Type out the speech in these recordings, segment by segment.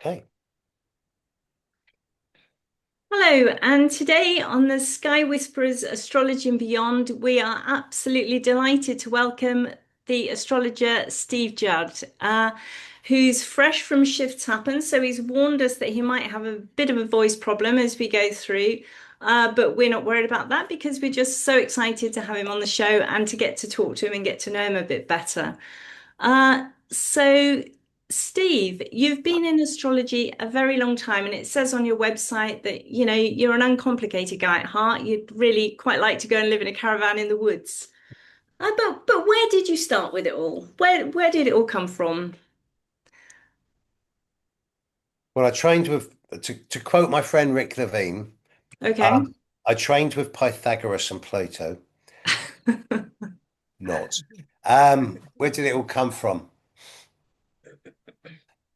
Okay. Hello, and today on the Sky Whisperers Astrology and Beyond, we are absolutely delighted to welcome the astrologer Steve Judd, who's fresh from Shifts Happen. So he's warned us that he might have a bit of a voice problem as we go through, but we're not worried about that because we're just so excited to have him on the show and to get to talk to him and get to know him a bit better. So, Steve, you've been in astrology a very long time, and it says on your website that, you're an uncomplicated guy at heart. You'd really quite like to go and live in a caravan in the woods. But where did you start with it all? Where did it all come from? Well, I trained with, to quote my friend Rick Levine, Okay. um, I trained with Pythagoras and Plato. Not. Where did it all come from?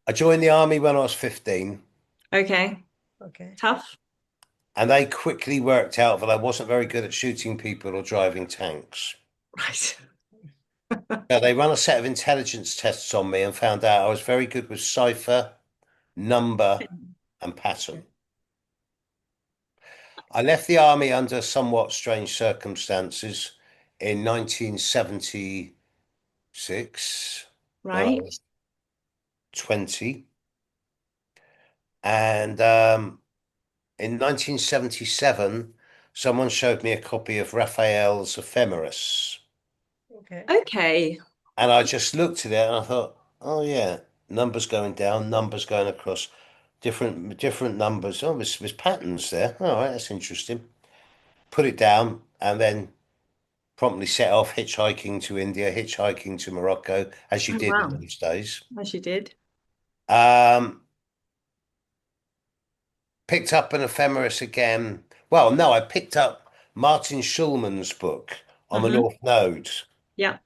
I joined the army when I was 15, Okay. Okay. Tough. and they quickly worked out that I wasn't very good at shooting people or driving tanks. Right. So they ran a set of intelligence tests on me and found out I was very good with cipher, number, and pattern. I left the army under somewhat strange circumstances in 1976 when I Right. was 20. And in 1977, someone showed me a copy of Raphael's Ephemeris. Okay. Okay. And I just looked at it and I thought, oh, yeah, numbers going down, numbers going across, different numbers. Oh, there's patterns there. All right, that's interesting. Put it down and then promptly set off hitchhiking to India, hitchhiking to Morocco, as you Oh, did in wow. those days. As you did. Um, Picked up an ephemeris again. Well, no, I picked up Martin Schulman's book on the Hmm. North Node Yeah.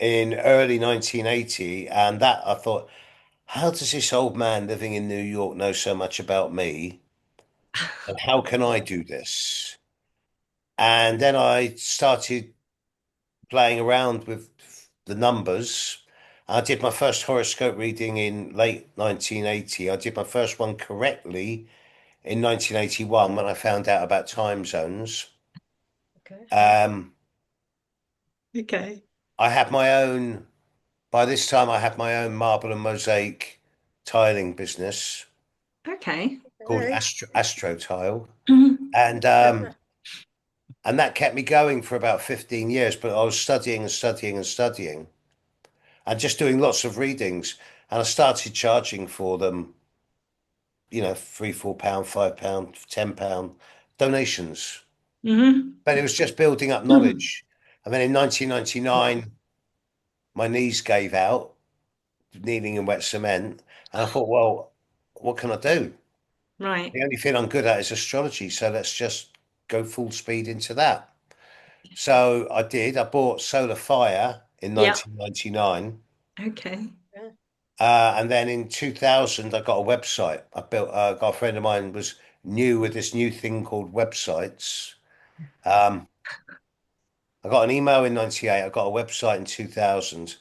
in early 1980, and that I thought, how does this old man living in New York know so much about me? And how can I do this? And then I started playing around with the numbers. I did my first horoscope reading in late 1980. I did my first one correctly in 1981 when I found out about time zones. Okay. Um, Okay. I had my own, by this time, I had my own marble and mosaic tiling business Okay. called Hey. Astro Tile. Mhm. And and that kept me going for about 15 years, but I was studying and studying and studying and just doing lots of readings. And I started charging for them, £3, £4, £5, £10 donations. Mhm. But it was just building up knowledge. And then in 1999, my knees gave out, kneeling in wet cement. And I thought, well, what can I do? Right. The only thing I'm good at is astrology. So let's just go full speed into that. So I did. I bought Solar Fire in Yeah. 1999. Okay. Yeah. And then in 2000, I got a website. Got a friend of mine was new with this new thing called websites. Um, I got an email in 98. I got a website in 2000.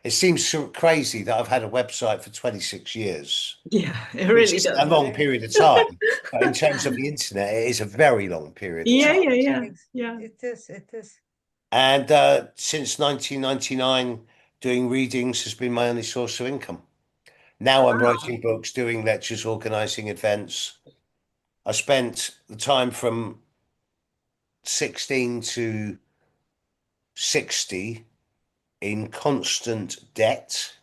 It seems so crazy that I've had a website for 26 years, Yeah, it which really isn't a does. long Okay. period of time. But in terms of the internet, it is a very long period of Yeah, time. yeah, yeah, It's, yeah. it is. It is. And since 1999, doing readings has been my only source of income. Now I'm Wow. writing books, doing lectures, organizing events. I spent the time from 16 to 60 in constant debt.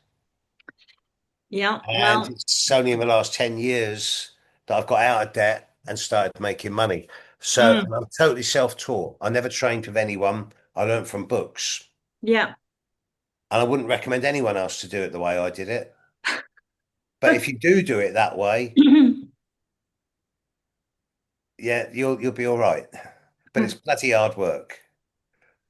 Yeah, And well, it's only in the last 10 years that I've got out of debt and started making money. So, and mm, I'm totally self-taught. I never trained with anyone. I learned from books. yeah. And I wouldn't recommend anyone else to do it the way I did it. But if you do it that way, yeah, you'll be all right. But it's bloody hard work.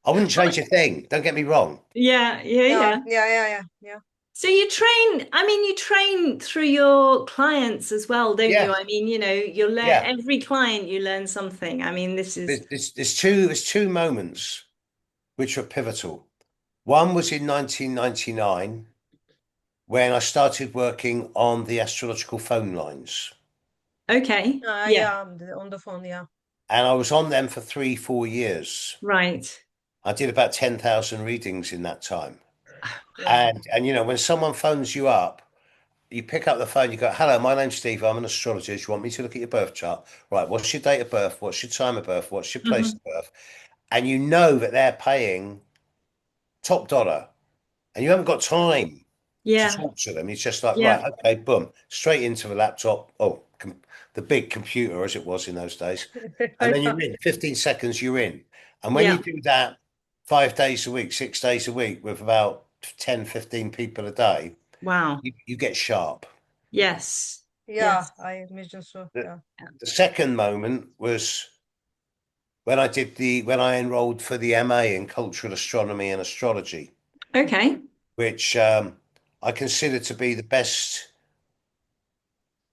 I wouldn't change a thing. Don't get me wrong. Yeah, yeah, Yeah. yeah. Yeah. Yeah. Yeah. Yeah. So you train through your clients as well, don't Yeah, you? I mean, you'll learn yeah. every client you learn something. I mean, this is There's two moments which were pivotal. One was in 1999 when I started working on the astrological phone lines. Okay. Yeah. Yeah, on the phone, yeah. And I was on them for 3, 4 years. Right. I did about 10,000 readings in that time. Yeah. And you know, when someone phones you up, you pick up the phone, you go, "Hello, my name's Steve. I'm an astrologist. You want me to look at your birth chart? Right, what's your date of birth? What's your time of birth? What's your place Hmm. of birth?" And you know that they're paying top dollar and you haven't got time to Yeah. talk to them. It's just like, Yeah. right, okay, boom, straight into the laptop. Oh, the big computer as it was in those days. And then Yeah. you're in 15 seconds, you're in. And when you Yeah. do that 5 days a week, 6 days a week with about 10, 15 people a day, Wow. you get sharp. Yes. Yeah, Yes. I imagine so. The, Yeah. the second moment was when I enrolled for the MA in Cultural Astronomy and Astrology, Okay. which I consider to be the best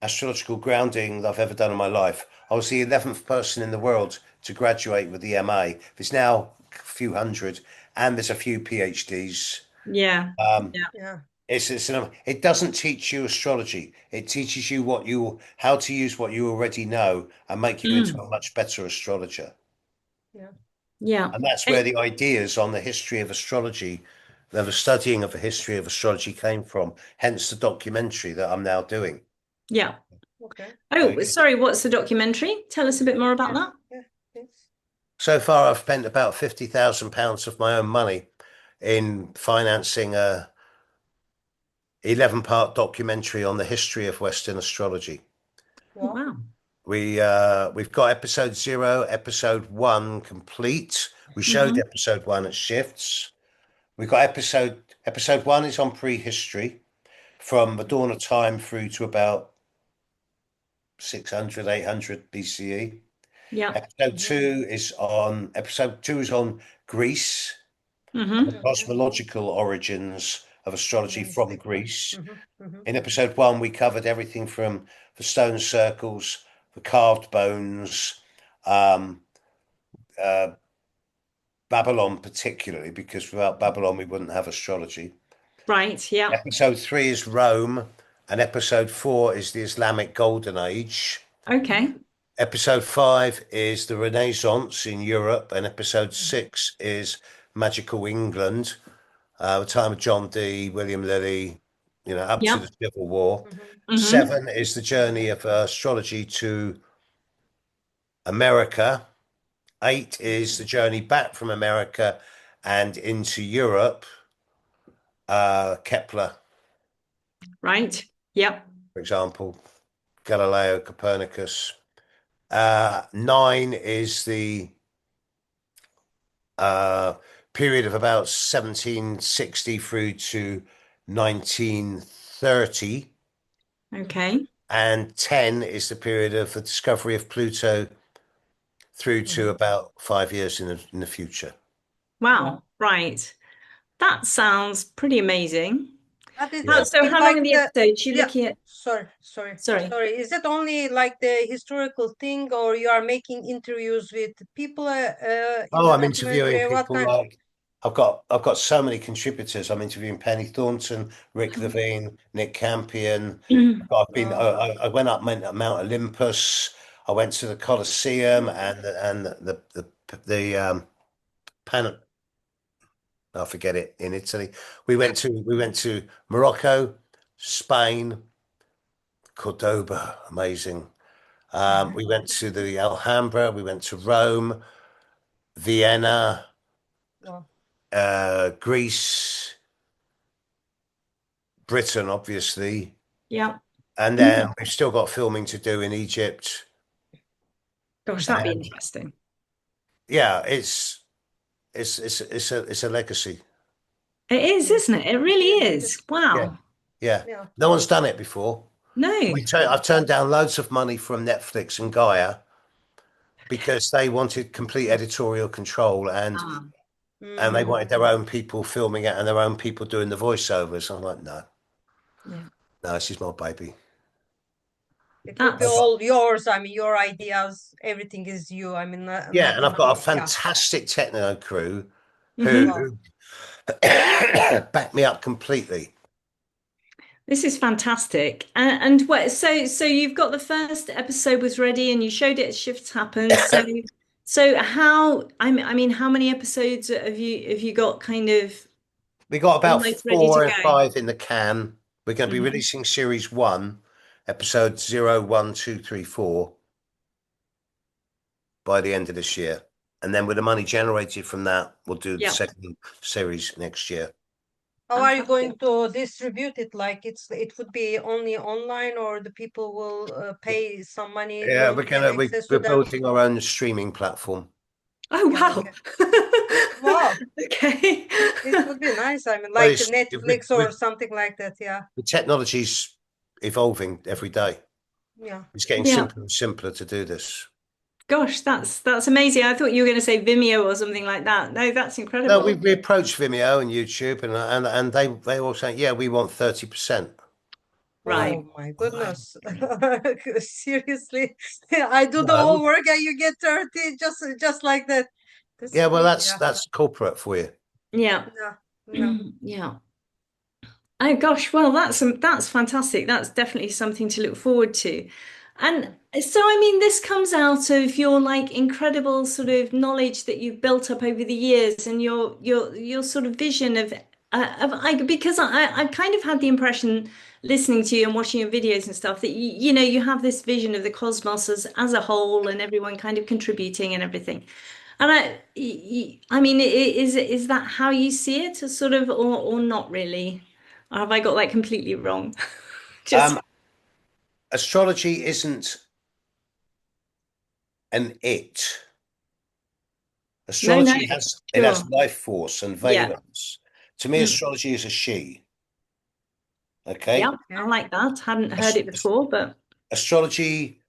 astrological grounding that I've ever done in my life. I was the 11th person in the world to graduate with the MA. There's now a few hundred, and there's a few PhDs. Yeah. Um, Yeah. Yeah. it doesn't teach you astrology. It teaches you how to use what you already know and make you into Mm. a much better astrologer. Yeah. Yeah. And that's where the ideas on the history of astrology, the studying of the history of astrology came from. Hence the documentary that I'm now doing. Yeah. Okay. Oh, Okay. sorry. What's the documentary? Tell us a bit more about Yeah. that. Yeah. Yes. So far, I've spent about £50,000 of my own money in financing a 11-part documentary on the history of Western astrology. Oh, Wow. wow. We've got episode 0, episode 1 complete. We showed Hmm. episode 1 at shifts. We've got episode 1 is on prehistory from the dawn of time through to about 600, 800 BCE. Yeah. Mm-hmm. Episode 2 is on Greece and the Hmm. Okay. cosmological origins of astrology Then from second. Greece. Mm-hmm. Mm-hmm. In episode 1, we covered everything from the stone circles, the carved bones, um, uh, Babylon particularly, because without Babylon we wouldn't have astrology. Right. Yeah. Episode 3 is Rome, and episode 4 is the Islamic Golden Age. Okay. Episode 5 is the Renaissance in Europe, and episode Mm-hmm. 6 is Magical England, the time of John Dee, William Lilly, up to Yeah. the Civil War. Mm-hmm. Hmm. 7 is the journey of astrology to America. 8 is Mm-hmm. the journey back from America and into Europe. Kepler, Right. Yeah. for example, Galileo, Copernicus. 9 is the uh, period of about 1760 through to 1930. Okay. And 10 is the period of the discovery of Pluto through to Mm-hmm. about 5 years in the future. Wow. Right. That sounds pretty amazing. But is How, Yeah. it so how long like are the the, episodes? You yeah, looking at? Sorry. sorry. Is it only like the historical thing, or you are making interviews with people in Oh, the I'm interviewing documentary? What people kind? like I've got so many contributors. I'm interviewing Penny Thornton, Rick Levine, Nick Campion. I've been Oh, I went up Mount Olympus. I went to the Colosseum and the Pan. I forget it in Italy. We went to Morocco, Spain, Cordoba, amazing. We went to the Alhambra. We went to Rome, Vienna, wow. Greece, Britain, obviously, Yeah. and then we've still got filming to do in Egypt. Gosh, that'd be And interesting. yeah, it's a legacy. It is, Yeah, isn't it? It yeah, really it is. is. Yeah, Wow. yeah. Yeah. No one's done it before. No. I've turned down loads of money from Netflix and Gaia because they wanted complete editorial control Ah, and they Mm-hmm. wanted their own people filming it and their own people doing the voiceovers. I'm like, no, yeah. no, this is my baby. It will be I've That's got, all yours. I mean, your ideas, everything is you. I mean, yeah, and I've got a yeah. fantastic techno crew hmm Wow. who back me up completely. This is fantastic. And what, so you've got the first episode was ready and you showed it at Shifts Happen. So how I mean how many episodes have you got kind of We got about almost ready to four go? and five in the can. We're going to be Mhm. releasing series one, episode 0, 1, 2, 3, 4 by the end of this year. And then with the money generated from that, we'll do the Yeah, second series next year. How are you fantastic. going to distribute it? Like it would be only online, or the people will pay some money, Yeah, will get access to we're them? building our own streaming platform. Oh Yeah, wow. okay. Wow, Okay. it would be nice. I mean, Well, like Netflix or with something like that. Yeah, the technology's evolving every day. yeah. It's getting Yeah. simpler and simpler to do this. Gosh, that's amazing. I thought you were going to say Vimeo or something like that. No, that's No, incredible. we approached Vimeo and YouTube, and they all saying, yeah, we want 30%. We're like, Oh my why? goodness. Seriously, I do the No. whole work and you get 30 just like that. Yeah, well, Yeah, that's corporate for you. Yeah. yeah, yeah. Yeah. Oh gosh, well that's fantastic. That's definitely something to look forward to. And so I mean this comes out of your like incredible sort of knowledge that you've built up over the years and your sort of vision of I because I've kind of had the impression listening to you and watching your videos and stuff that you know you have this vision of the cosmos as a whole and everyone kind of contributing and everything. And I mean, is that how you see it, as sort of, or not really? Or have I got that completely wrong? Just Um, Astrology isn't an it. no, no, Astrology has it has sure, life force and yeah, valence. To me, mm. astrology is a she. Yeah, Okay, I Okay. like that. Hadn't heard As- it before, but astrology.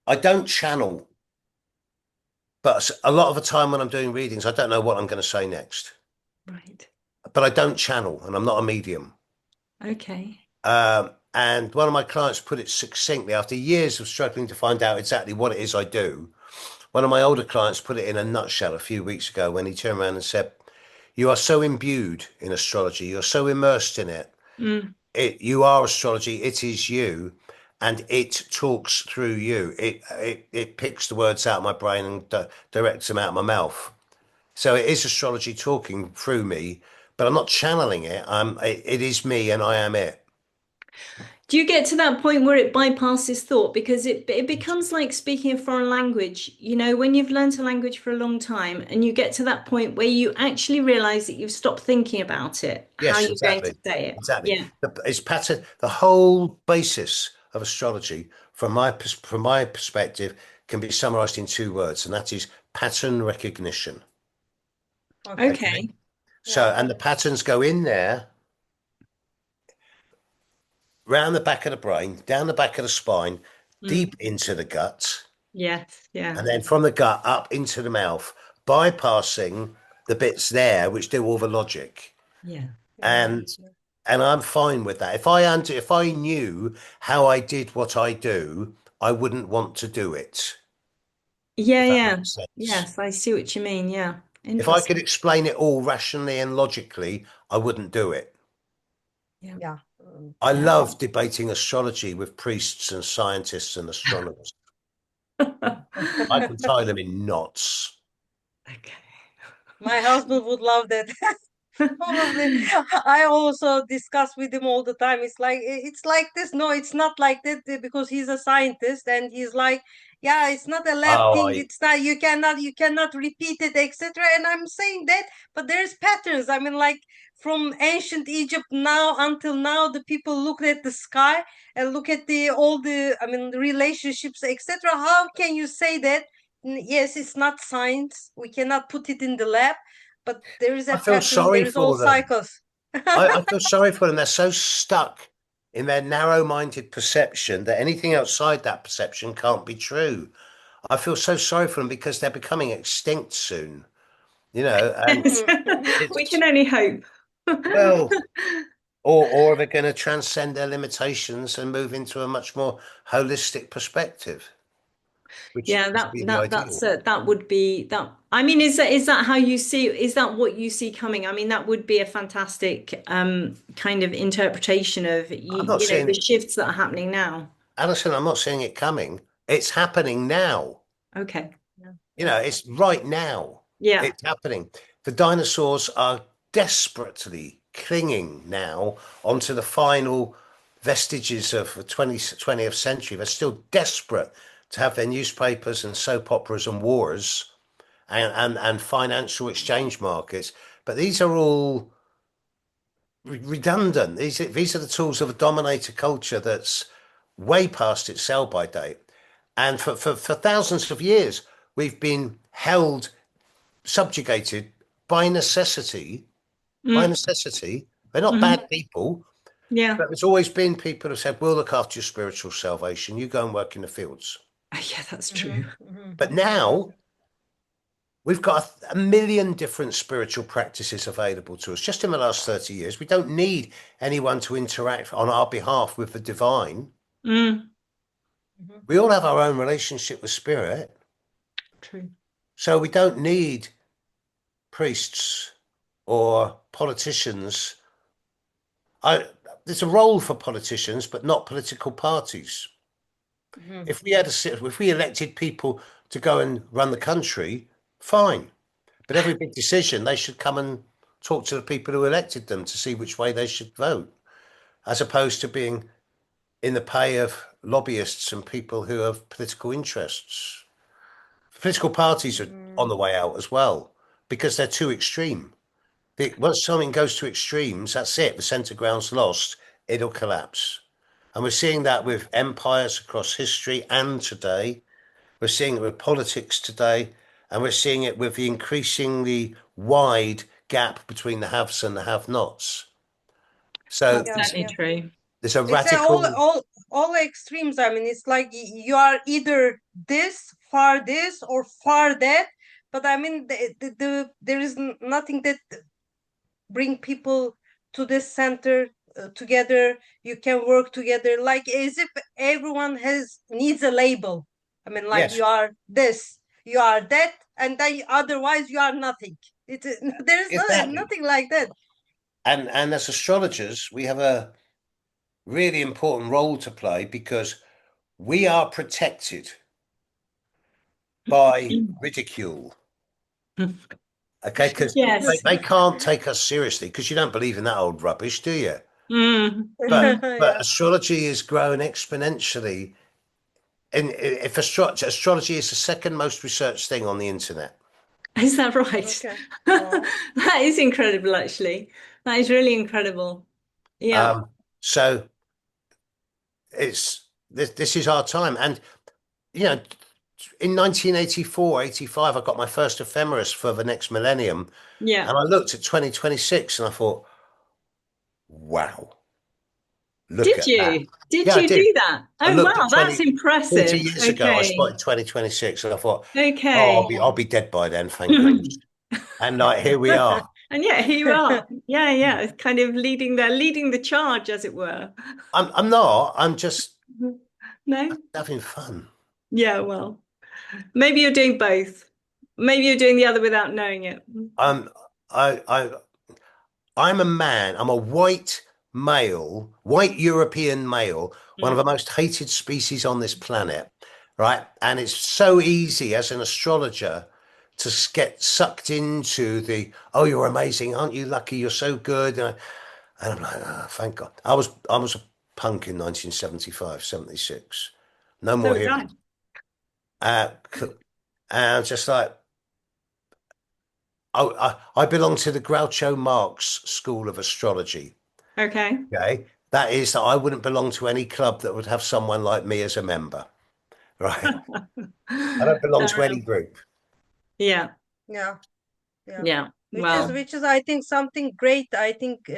I don't channel, but a lot of the time when I'm doing readings, I don't know what I'm going to say next. right, But I don't channel, and I'm not a medium. okay, And one of my clients put it succinctly after years of struggling to find out exactly what it is I do. One of my older clients put it in a nutshell a few weeks ago when he turned around and said, "You are so imbued in astrology, you're so immersed in it. mm. You are astrology, it is you, and it talks through you. It picks the words out of my brain and directs them out of my mouth. So it is astrology talking through me, but I'm not channeling it. It is me and I am it." Do you get to that point where it bypasses thought because it becomes like speaking a foreign language? You know, when you've learned a language for a long time and you get to that point where you actually realize that you've stopped thinking about it, how Yes, you're going to exactly. say it. Exactly. Yeah. It's pattern. The whole basis of astrology, from my perspective, can be summarized in two words, and that is pattern recognition. Okay. Okay. Okay. Yeah. So, and the patterns go in there, round the back of the brain, down the back of the spine, Mm. deep into the gut, Yes. Yeah. and then from the gut up into the mouth, bypassing the bits there which do all the logic. Yeah. Yeah. And I'm fine with that. If I knew how I did what I do, I wouldn't want to do it, Yeah. if that Yeah. makes sense. Yes, I see what you mean. Yeah. If I could Interesting. explain it all rationally and logically, I wouldn't do it. Yeah. Yeah. I Yeah. love debating astrology with priests and scientists and astronomers. I can tie them in knots. Okay. My husband would love that. Probably. I also discuss with him all the time. It's like this. No, it's not like that because he's a scientist and he's like, yeah, it's not a lab Oh, thing. It's not you cannot repeat it, etc. And I'm saying that, but there's patterns. I mean, like from ancient Egypt now until now, the people look at the sky and look at the all the I mean the relationships, etc. How can you say that? Yes, it's not science. We cannot put it in the lab, but there is a I feel pattern, there sorry is all for them. cycles. I feel sorry for them. They're so stuck in their narrow-minded perception that anything outside that perception can't be true. I feel so sorry for them because they're becoming extinct soon, and Yes. We it's can only hope. well, or they're going to transcend their limitations and move into a much more holistic perspective. which Yeah, would be the ideal. that would be that. I mean, is that how you see? Is that what you see coming? I mean, that would be a fantastic kind of interpretation of I'm not the saying, shifts that are happening now. Alison, I'm not saying it coming. It's happening now. Okay. Yeah. You know, Yeah. it's right now. Yeah. It's happening. The dinosaurs are desperately clinging now onto the final vestiges of the 20th century. They're still desperate to have their newspapers and soap operas and wars and financial exchange markets. But these are all redundant. These are the tools of a dominator culture that's way past its sell by date. And for thousands of years, we've been held subjugated by necessity. By Mm. necessity. They're not Hmm. bad people, Yeah. but there's always been people who said, we'll look after your spiritual salvation. You go and work in the fields. Yeah, that's true. Mhm, mhm, But mhm. now we've got a million different spiritual practices available to us just in the last 30 years. We don't need anyone to interact on our behalf with the divine. Mm. Mhm. We all have our own relationship with spirit. True. So we don't need priests or politicians. I, there's a role for politicians, but not political parties. Mhm. If we elected people to go and run the country, fine. But every big decision, they should come and talk to the people who elected them to see which way they should vote, as opposed to being in the pay of lobbyists and people who have political interests. Political parties are on Mm. the way out as well because they're too extreme. Once something goes to extremes, that's it. The centre ground's lost. It'll collapse. And we're seeing that with empires across history and today. We're seeing it with politics today. And we're seeing it with the increasingly wide gap between the haves and the have-nots. So That's Yeah, certainly yeah. true. there's a It's radical, all extremes. I mean, it's like you are either this or far that. But I mean, there is nothing that bring people to this center together. You can work together, like as if everyone has needs a label. I mean, like yes, you are this, you are that, and then otherwise you are nothing. There is exactly. nothing like that. And as astrologers, we have a really important role to play because we are protected by ridicule. Okay, because Yes. they can't take us seriously because you don't believe in that old rubbish, do you? Mm. But Yeah. astrology is growing exponentially. And if astrology is the second most researched thing on the internet. Is that right? Okay. Wow. That is incredible, actually. That is really incredible. Yeah. So this is our time. And you know, in 1984, 85, I got my first ephemeris for the next millennium. Yeah. And I looked at 2026 and I thought, wow, look Did at that. you? Did Yeah, I you did. do that? I Oh, looked wow, at that's 40 impressive. years ago, I Okay. spotted 2026 and I thought, oh, Okay. I'll be dead by then, thank goodness. And like here we are. And yeah, here you are. Yeah, yeah. It's kind of leading the charge, as it were. I'm not, I'm just No? having fun. Yeah, well, maybe you're doing both. Maybe you're doing the other without knowing it. I'm I I'm a man. I'm a white male, white European male, one of the Mm. most hated species on this planet, right? And it's so easy as an astrologer to get sucked into the, oh, you're amazing, aren't you lucky? You're so good. And I'm like, oh, thank God. I was a punk in 1975, 76. No So more was I. heroes. Uh, and I'm just like, I belong to the Groucho Marx school of astrology. Okay. Okay. That is that I wouldn't belong to any club that would have someone like me as a member. Right. I don't belong Fair to any enough. group. Yeah. Yeah. Yeah. Yeah. Um, Well, Which is I think something great. I think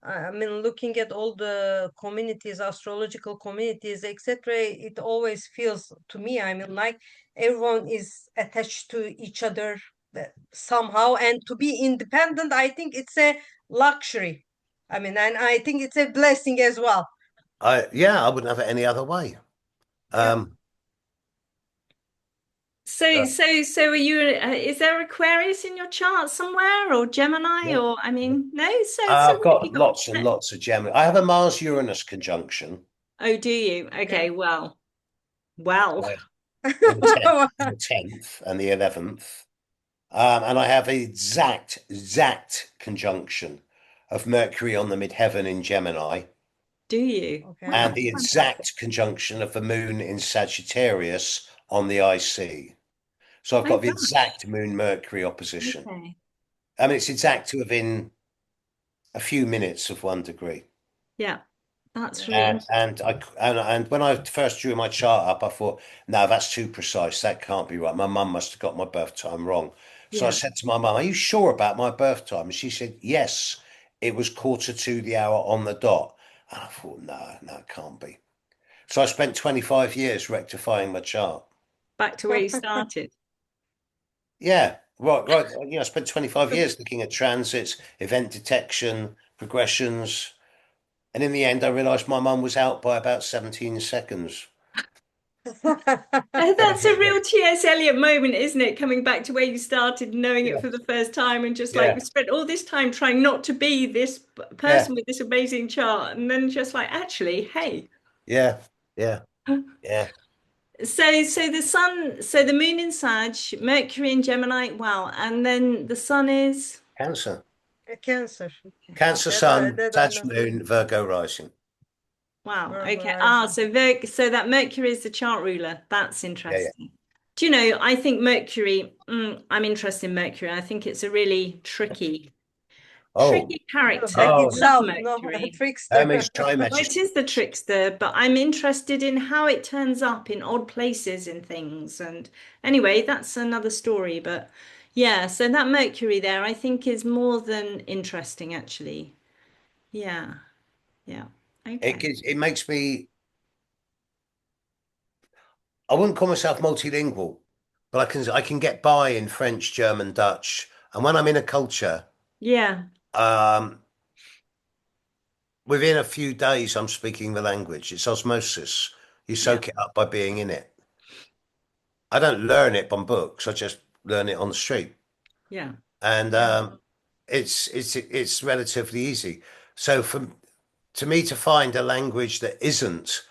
I mean, looking at all the communities, astrological communities, etc., it always feels to me, I mean, like everyone is attached to each other somehow, and to be independent, I think it's a luxury. I mean, and I think it's a blessing as well. yeah, I wouldn't have it any other way. Yeah. Um, So are you, is there Aquarius in your chart somewhere or Gemini Yeah. or, I mean, no? So I've what have you got got? lots and lots of Gemini. I have a Mars-Uranus conjunction. Oh, do you? Okay, Okay. well. Yeah. In the 10th and the 11th. And I have an exact conjunction of Mercury on the midheaven in Gemini Do you? Okay. and Wow, the fantastic. exact conjunction of the moon in Sagittarius on the IC. So I've Oh got the gosh. exact moon Mercury opposition. Okay. I mean, it's exact to within a few minutes of 1 degree. Yeah, that's really And when I first drew my chart up, I thought, no, that's too precise. That can't be right. My mum must have got my birth time wrong. So I yeah. said to my mum, "Are you sure about my birth time?" And she said, "Yes, it was quarter to the hour on the dot." And I thought, no, no, it can't be. So I spent 25 years rectifying my chart. Back to where you started. Yeah, right, right. I spent 25 years looking at transits, event detection, progressions, and in the end, I realised my mum was out by about 17 seconds. That's a real T.S. Eliot moment, isn't it? Coming back to where you started, knowing it Yeah, for the first time, and just like we yeah, spent all this time trying not to be this yeah, person with this amazing chart, and then just like, actually, hey. yeah, yeah, yeah. So the sun, so the moon in Sag, Mercury in Gemini, wow, and then the sun is Cancer. A Cancer. Cancer Sun, That I Sag know. Moon, Virgo Rising. wow, Virgo okay. rising. So that Mercury is the chart ruler. That's Yeah, yeah. interesting. Do you know, I think Mercury, I'm interested in Mercury. I think it's a really Oh, tricky character. Like I oh, love itself, no, a Mercury. trickster. Hermes Well, Trimester. it is the trickster, but I'm interested in how it turns up in odd places in things. And anyway, that's another story. But yeah, so that Mercury there, I think, is more than interesting, actually. Yeah, yeah. Okay. It makes me, I wouldn't call myself multilingual, but I can get by in French, German, Dutch. And when I'm in a culture, Yeah, um, within a few days, I'm speaking the language. It's osmosis. You yeah, soak it up by being in it. I don't learn it from books. I just learn it on the street. yeah. And Yeah. it's relatively easy. So to me to find a language that isn't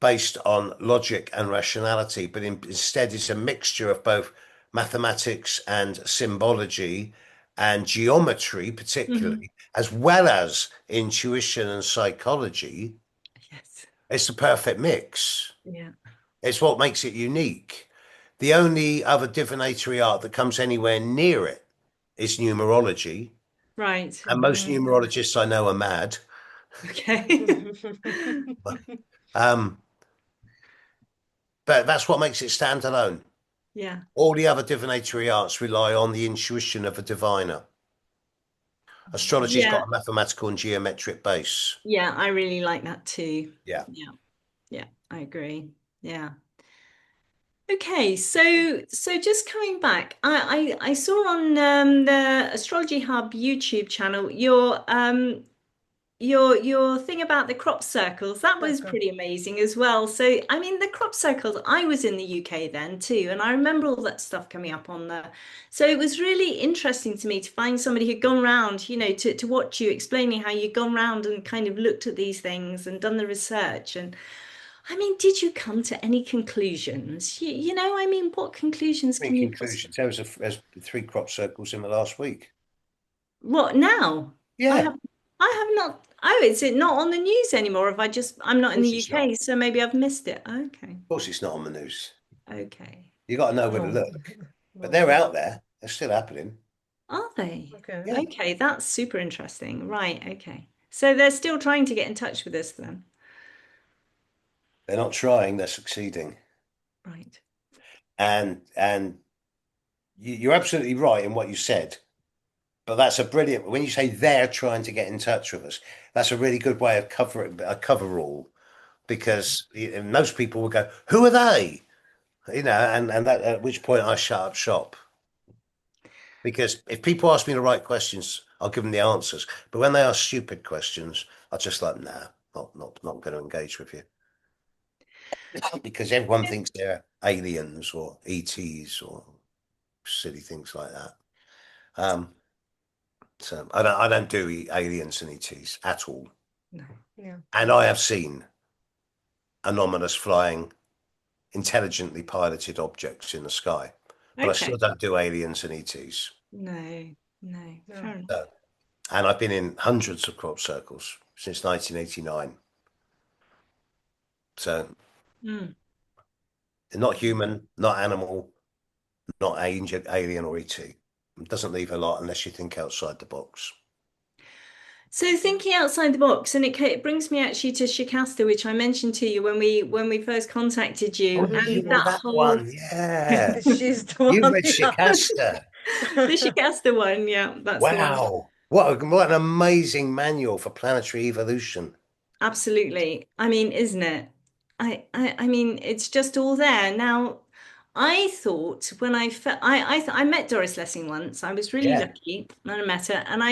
based on logic and rationality, but instead is a mixture of both mathematics and symbology and geometry, Hmm. particularly, as well as intuition and psychology, Yes. it's the perfect mix. Yeah. It's what makes it unique. The only other divinatory art that comes anywhere near it is numerology. Right. And most Mhm. numerologists I know are mad. Okay. Um, but that's what makes it stand alone. Yeah. All the other divinatory arts rely on the intuition of a diviner. Astrology's Yeah. got a mathematical and geometric base. Yeah. I really like that too. Yeah. Yeah. Yeah. I agree. Yeah. Okay, so just coming back, I saw on the Astrology Hub YouTube channel your thing about the crop circles. That was Circle. pretty amazing as well. So I mean the crop circles, I was in the UK then too, and I remember all that stuff coming up on there. So it was really interesting to me to find somebody who'd gone round, to watch you explaining how you'd gone round and kind of looked at these things and done the research and I mean, did you come to any conclusions? I mean, what conclusions In can you conclusion, there's 3 crop circles in the last week. what now? I Yeah, have I have not oh, is it not on the news anymore? If I'm of not in the course it's not. UK, so maybe I've missed it. Okay. Of course it's not on the news. Okay. You got to know where to No. look. But they're No. out there. They're still happening. Are they? Okay. Yeah. Okay, that's super interesting. Right, okay. So they're still trying to get in touch with us then. They're not trying, they're succeeding. Right. And you're absolutely right in what you said. But that's a brilliant, when you say they're trying to get in touch with us, that's a really good way of covering a coverall because most people will go, "Who are they?" And that, at which point I shut up shop. Because if people ask me the right questions, I'll give them the answers. But when they ask stupid questions, I just like, nah, not going to engage with you. because everyone thinks they're aliens or ETs or silly things like that. Um, so I don't do aliens and ETs at all. No. Yeah. And I have seen anomalous flying, intelligently piloted objects in the sky, but I still Okay. don't do aliens and ETs. No, no, No. fair enough. No. And I've been in hundreds of crop circles since 1989. So Mm. they're not human, not animal, not alien or ET. It doesn't leave a lot unless you think outside the box. So thinking outside the box, and it brings me actually to Shikasta, which I mentioned to you when we first contacted Oh, you, and you're that that whole one. Yeah. She's the You one. read Shikasta. the Shikasta one, yeah, that's the one. Wow. What an amazing manual for planetary evolution. Absolutely. I mean, isn't it? I mean, it's just all there. Now, I thought when I fe I met Doris Lessing once. I was really Yeah. lucky when I met her, and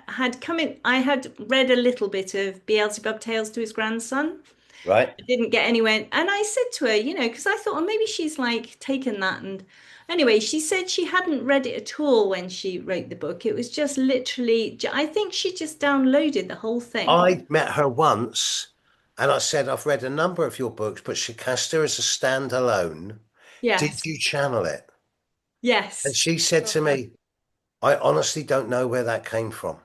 had come in. I had read a little bit of Beelzebub Tales to his grandson. Right. I didn't get anywhere, and I said to her, because I thought, oh, maybe she's like taken that, and anyway, she said she hadn't read it at all when she wrote the book. It was just literally, I think she just downloaded the whole thing. I met her once and I said, I've read a number of your books, but Shikasta is a standalone. Did Yes. you channel it? And Yes. she said to Okay. me, I honestly don't know where that came from.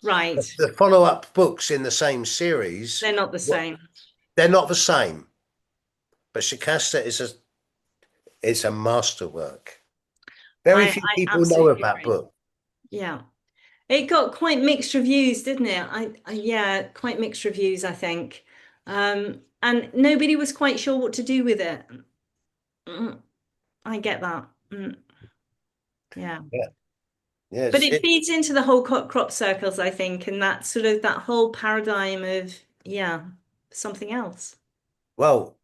Right. The follow-up books in the same series, They're not the same. they're not the same, but Shikasta is a masterwork. Very few I people know of absolutely that agree. book. Yeah. It got quite mixed reviews, didn't it? Yeah, quite mixed reviews, I think. And nobody was quite sure what to do with it. Mm, I get that. Yeah. Yeah. But Yes. it feeds into the whole crop circles, I think, and that sort of that whole paradigm of, yeah, something else. Well,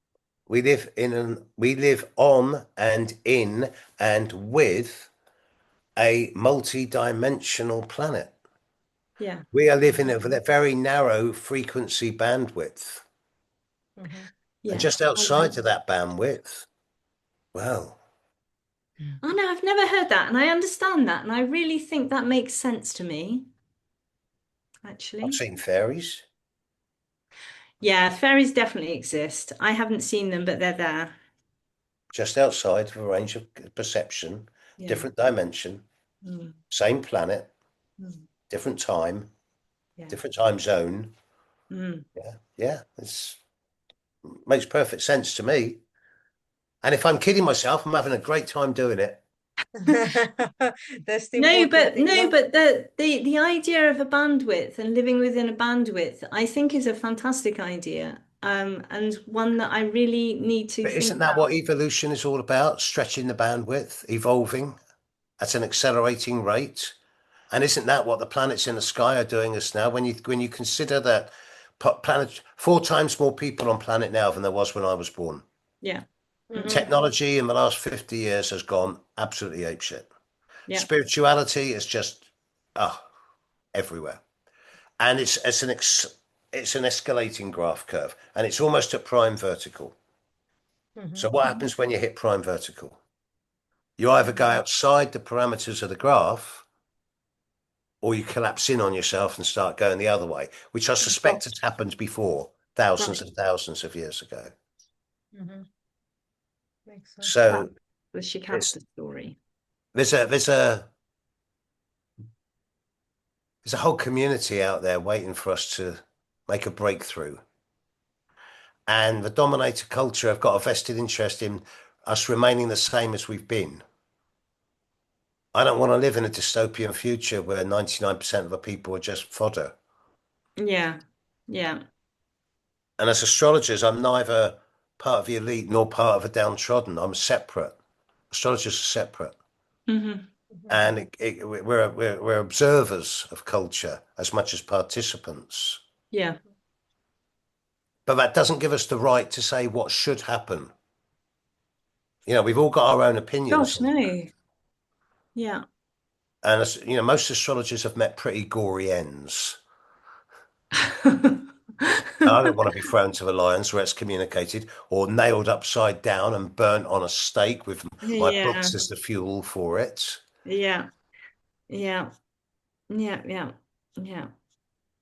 we live on and in and with a multi-dimensional planet. Yeah. We are living Mhm. at a very narrow frequency bandwidth. Mhm. And Yeah. just outside of that bandwidth, well, Oh no, I've never heard that, and I understand that, and I really think that makes sense to me, I've actually. seen fairies Yeah, fairies definitely exist. I haven't seen them, but they're there. just outside of a range of perception, Yeah. different dimension, Mm, same planet, mm, different time, yeah. different time zone. Mm. Yeah, yeah, it's makes perfect sense to me. And if I'm kidding myself, I'm having a great time doing it. That's the No, important but thing, no, no? but the idea of a bandwidth and living within a bandwidth, I think is a fantastic idea. And one that I really need to But think isn't that about. what evolution is all about? Stretching the bandwidth, evolving at an accelerating rate. And isn't that what the planets in the sky are doing us now? When you consider that planet 4 times more people on planet now than there was when I was born. Yeah. Hmm. Mhm. Technology in the last 50 years has gone absolutely apeshit. Yeah. Spirituality is just everywhere. And it's an escalating graph curve and it's almost at prime vertical. So Mhm. what happens when you hit prime vertical? You either go Mhm. outside the parameters of the graph or you collapse in on yourself and start going the other way, which I Stop. suspect has happened before, thousands Right. and thousands of years ago. Mhm. Makes sense. That's So the it's Shikasta story. there's a there's a there's a whole community out there waiting for us to make a breakthrough. And the dominator culture have got a vested interest in us remaining the same as we've been. I don't want to live in a dystopian future where 99% of the people are just fodder. Yeah. Yeah. And as astrologers, I'm neither part of the elite nor part of the downtrodden. I'm separate. Astrologers are separate. Hmm. Mhm. And we're observers of culture as much as participants. Yeah. But that doesn't give us the right to say what should happen. We've all got our own opinions Gosh, on that. no. Yeah. And most astrologers have met pretty gory ends. I don't want to be thrown to the lions where it's communicated or nailed upside down and burnt on a stake with my Yeah, books as the fuel for it. yeah, yeah, yeah, yeah, yeah.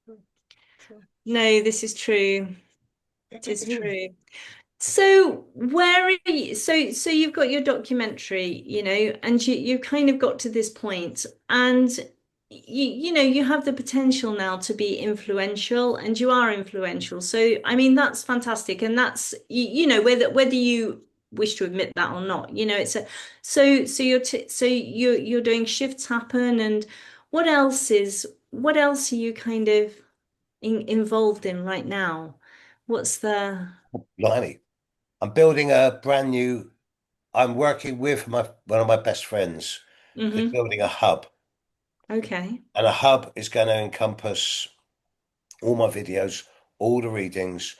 True. No, this is true. It is true. So where are you? So you've got your documentary, and you kind of got to this point, and you have the potential now to be influential, and you are influential. So I mean that's fantastic, and that's whether you wish to admit that or not, it's a so you're doing shifts happen, and what else are you kind of involved in right now? What's the Blimey. I'm building a brand new, I'm working with one of my best friends who's hmm building a hub. Okay. And a hub is going to encompass all my videos, all the readings,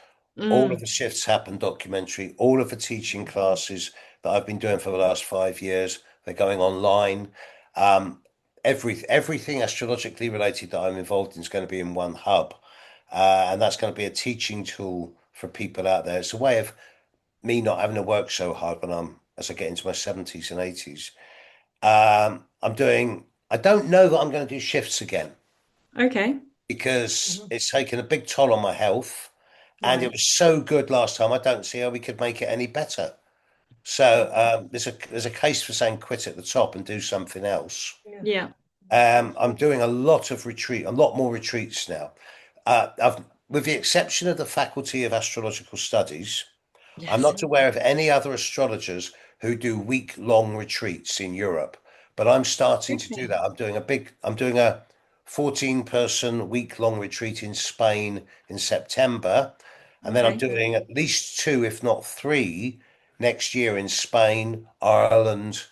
all of Mm, the shifts happen documentary, all of the teaching classes that I've been doing for the last 5 years. They're going online. Um, everything astrologically related that I'm involved in is going to be in one hub. And that's going to be a teaching tool for people out there. It's a way of me not having to work so hard as I get into my 70s and 80s. I don't know that I'm going to do shifts again okay. because Mhm. it's taken a big toll on my health, and it Right. was so good last time. I don't see how we could make it any better. So there's a case for saying quit at the top and do something else. Yeah. Yeah. I'm doing a lot more retreats now. With the exception of the Faculty of Astrological Studies, I'm Yes. not aware of any other astrologers who do week-long retreats in Europe, but I'm starting to do Okay. that. I'm doing a 14-person week-long retreat in Spain in September, and then I'm Okay. doing at least two, if not three, next year in Spain, Ireland,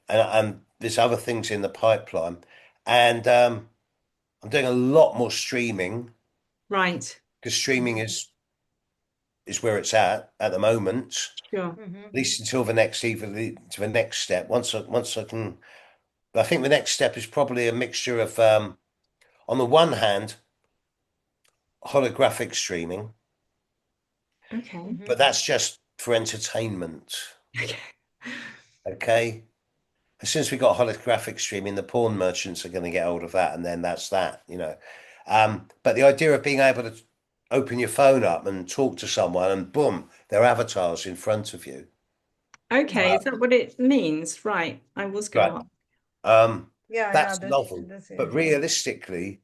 and there's other things in the pipeline. And I'm doing a lot more streaming Right. because streaming is where it's at the moment. Sure. Mhm. Least until to the next step. Once I can, I think the next step is probably a mixture of, on the one hand, holographic streaming, Okay. Mhm. but that's just for entertainment. Okay. Okay. As soon as we got holographic streaming, the porn merchants are going to get hold of that, and then that's that. But the idea of being able to open your phone up and talk to someone, and boom, their avatars in front of you. Okay. Is that what it means? Right. I was going Right. to. Um, Yeah, yeah, that's novel, that's but interesting. realistically,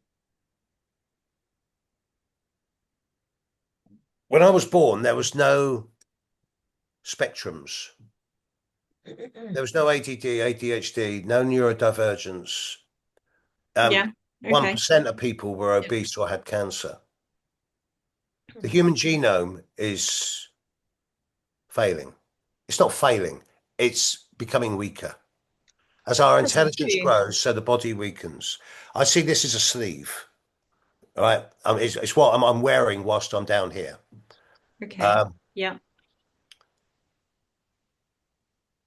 when I was born, there was no spectrums. There was no ADD, ADHD, no neurodivergence. Yeah. Okay. 1% of people were Yeah. obese or had cancer. The Mhm. human genome is failing. It's not failing, it's becoming weaker. As our That's intelligence true. grows, so the body weakens. I see this as a sleeve, right? It's what I'm wearing whilst I'm down here. Okay. Um, Yeah.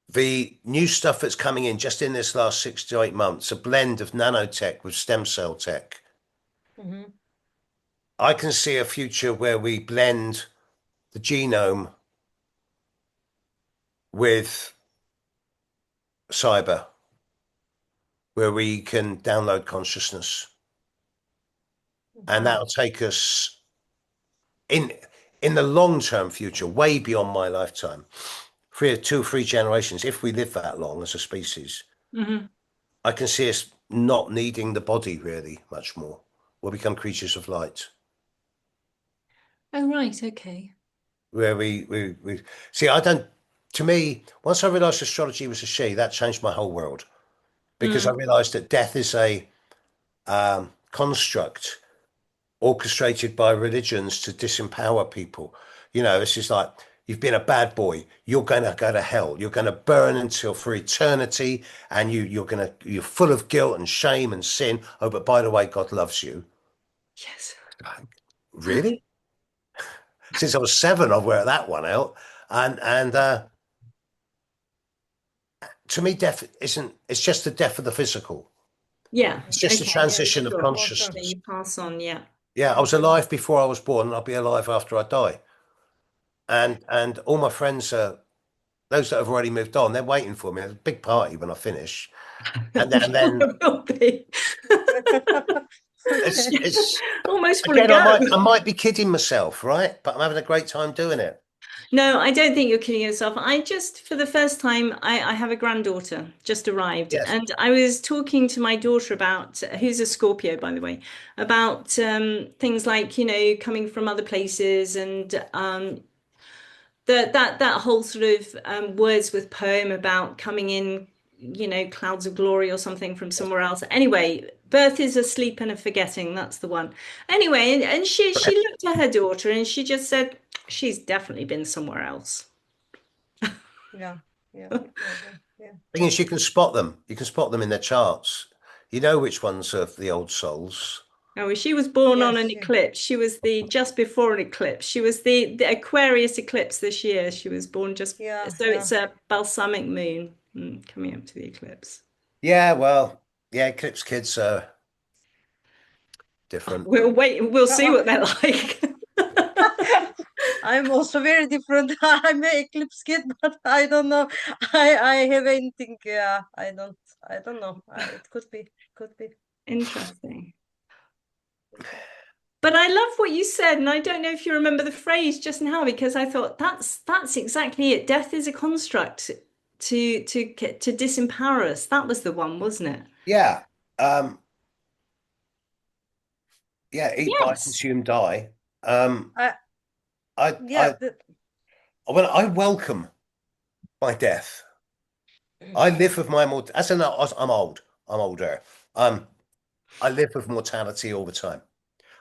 the new stuff that's coming in just in this last 6 to 8 months, a blend of nanotech with stem cell tech. Mhm. I can see a future where we blend the genome with cyber, where we can download consciousness, and Mhm. Wow. that'll take us in in the long term future, way beyond my lifetime, 2 or 3 generations, if we live that long as a species. hmm I can see us not needing the body really much more. We'll become creatures of light. Oh, right. Okay. Where we see, I don't, to me, once I realized astrology was a she, that changed my whole world because I Mm. realized that death is a construct orchestrated by religions to disempower people. This is like, you've been a bad boy, you're going to go to hell, you're going to burn until for eternity, and you're full of guilt and shame and sin. Oh, but by the way, God loves you. Yes. Like, really? Since I was 7, I've worked that one out. And to me, death isn't, it's just the death of the physical. Yeah. It's just a Okay. Yeah, transition it's of Sure. important. So consciousness. you pass on. Yeah. Yeah, I Yeah. was alive before I was born, and I'll be alive after I die. And all my friends, those that have already moved on, they're waiting for me. There's a big party when I finish, and then There will be. Okay. it's Almost want to again, go. I might be kidding myself, right? But I'm having a great time doing it. No, I don't think you're kidding yourself. I just, for the first time, I have a granddaughter just arrived, Yes. and I was talking to my daughter about, who's a Scorpio, by the way, about things like, coming from other places and that whole sort of Wordsworth poem about coming in, clouds of glory or something from somewhere else. Anyway, birth is a sleep and a forgetting. That's the one. Anyway, and she looked at her daughter and she just said, she's definitely been somewhere else. Yeah. Yeah. Maybe. Yeah. Thing is, you can spot them. You can spot them in their charts. You know which ones are the old souls. Oh, well, she was born on an Yes. Yeah. eclipse. She was the just before an eclipse. She was the Aquarius eclipse this year. She was born just Yeah. so Yeah. it's a balsamic moon coming up to the eclipse. Yeah, well, yeah, Eclipse kids are different. We'll wait and we'll see what they're like. I'm also very different. I'm an eclipse kid, but I don't know. I have anything. Yeah, I don't know. It could be. Interesting. But I love what you said, and I don't know if you remember the phrase just now because I thought that's exactly it. Death is a construct to disempower us. That was the one, wasn't it? Yeah. Um, yeah, eat, buy, Yes. consume, die. Um, I I, yeah. I, well, I welcome my death. I live with my mort. As an, I'm old. I'm older. Um, I live with mortality all the time.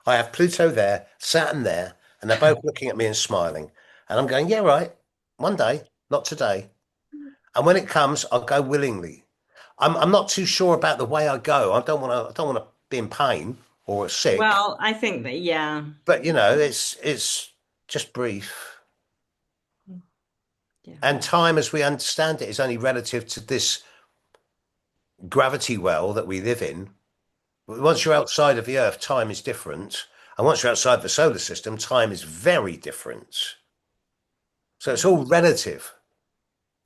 I have Pluto there, Saturn there, and they're both looking at me and smiling. And I'm going, yeah, right. One day, not today. And when it comes, I'll go willingly. I'm not too sure about the way I go. I don't want to be in pain or sick. Well, I think that, yeah. But you know, it's just brief. Yeah. And time, as we understand it, is only relative to this gravity well that we live in. Once you're outside of the Earth, time is different. And once you're outside the solar system, time is very different. So it's all relative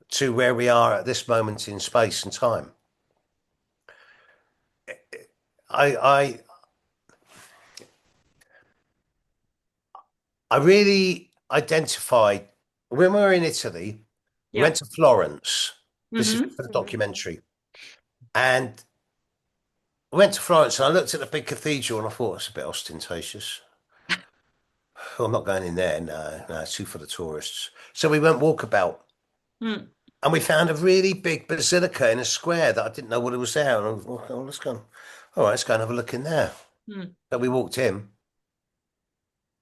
to where we are at this moment in space and time. I I I really identified when we were in Italy, we Yeah. went to Florence. This is Hmm. for the Mhm. documentary. And I went to Florence and I looked at the big cathedral and I thought it's a bit ostentatious. Oh, I'm not going in there. No, no, it's too for the tourists. So we went walkabout Mm. and we found a really big basilica in a square that I didn't know what it was there. And I thought, oh, let's go. All right, let's go and have a look in there. Mm. So we walked in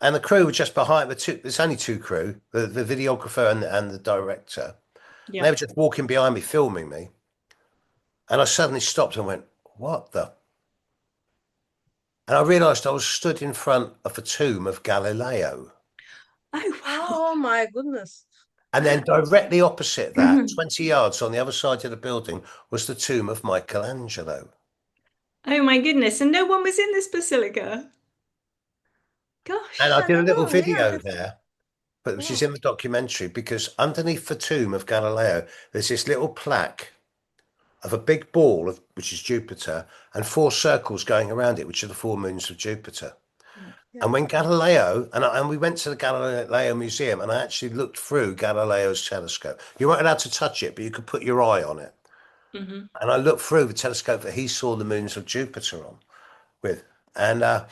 and the crew were just behind the two. There's only two crew, the videographer and the director. And they Yeah. were just walking behind me, filming me. And I suddenly stopped and went, what the? And I realized I was stood in front of a tomb of Galileo. Oh, Oh my goodness. And then directly opposite that, wow. 20 yards on the other side of the building, was the tomb of Michelangelo. Oh my goodness. And no one was in this basilica. And I Gosh. I did a don't little know. Yeah. video there, but which is Yeah. in the documentary, because underneath the tomb of Galileo, there's this little plaque of a big ball, which is Jupiter, and four circles going around it, which are the four moons of Jupiter. Yeah. And when Galileo, and we went to the Galileo Museum, and I actually looked through Galileo's telescope. You weren't allowed to touch it, but you could put your eye on it. Hmm. And I looked through the telescope that he saw the moons of Jupiter on with. And